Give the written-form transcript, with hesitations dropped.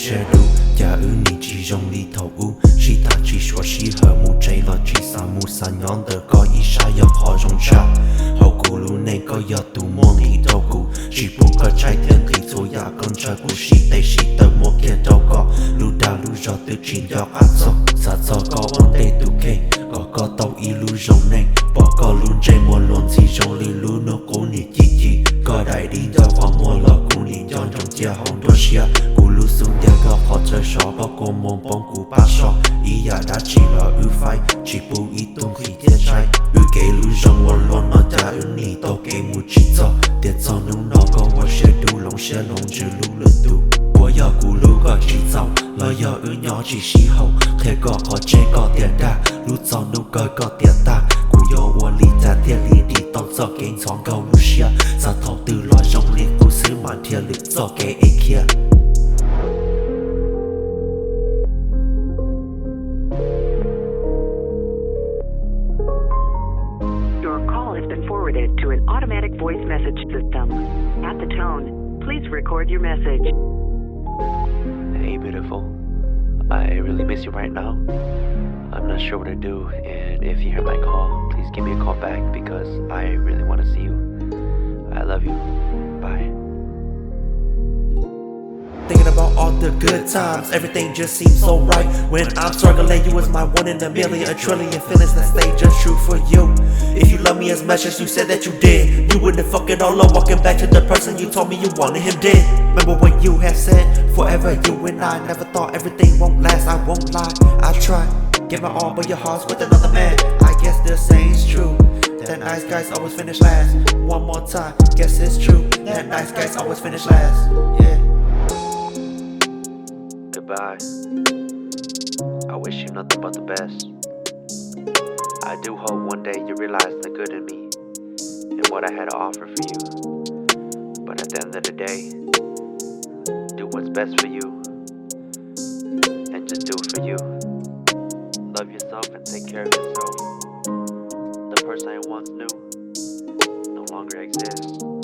sẽ đủ cha ư ni chỉ rong li thầu u chỉ ta chỉ số chỉ hở mu trái lo chỉ sa mu sa nhon đờ có ý sai yêu khó rong cha hậu cụ lu này có yêu tu mong thì đâu cụ chỉ buồn có trái thiên thì thôi ya con trai cụ chỉ tay chỉ tờ mua kia đâu có lu đào lu gió từ chín cho ác sọ sa cho có ổn tê tu kê có tàu y lu rong này bỏ có lu trái mua luôn chỉ rong li lu nó cố ni chỉ có đại đi cho hoa mua lo cụ ni chọn trong chia hồng đua xia cụ lu xuống dia có khó chơi sọ có cô mong bóng cụ ba sọ ý ya đã chỉ là ư phai chỉ bu ý tung khi chia trái ư kê lu rong wo luôn nó cha ư ni to kê mu chỉ cho tiệt cho nung nó có wo sẽ đủ lòng sẽ lòng chữ lu lơ tu của ya cụ lu có chỉ giàu lo ya ư nhỏ chỉ xí hậu thế có khó chế có tiền đa lu cho nung có tiền ta cụ yo wo li ta tiền li đi tao cho kê chọn câu lu xia sa thầu từ lo rong li cụ xứ màn thiên lực cho kê e kia. Forwarded to an automatic voice message system. At the tone, please record your message. Hey beautiful, I really miss you right now. I'm not sure what to do, and if you hear my call, please give me a call back because I really want to see you. I love you. Bye. Thinking about all the good times, everything just seems so right. When I'm struggling, you was my one in a million, a trillion feelings that stay just true for you. If you love me as much as you said that you did, you wouldn't fuck it all up, walking back to the person you told me you wanted him dead. Remember what you have said, forever you and I. Never thought everything won't last, I won't lie. I try, give my all but your heart's with another man. I guess the saying's true, that nice guys always finish last. One more time, guess it's true, that nice guys always finish last. Yeah. Goodbye. I wish you nothing but the best. I do hope one day you realize the good in me and what I had to offer for you. But at the end of the day, do what's best for you and just do it for you. Love yourself and take care of yourself. The person I once knew no longer exists.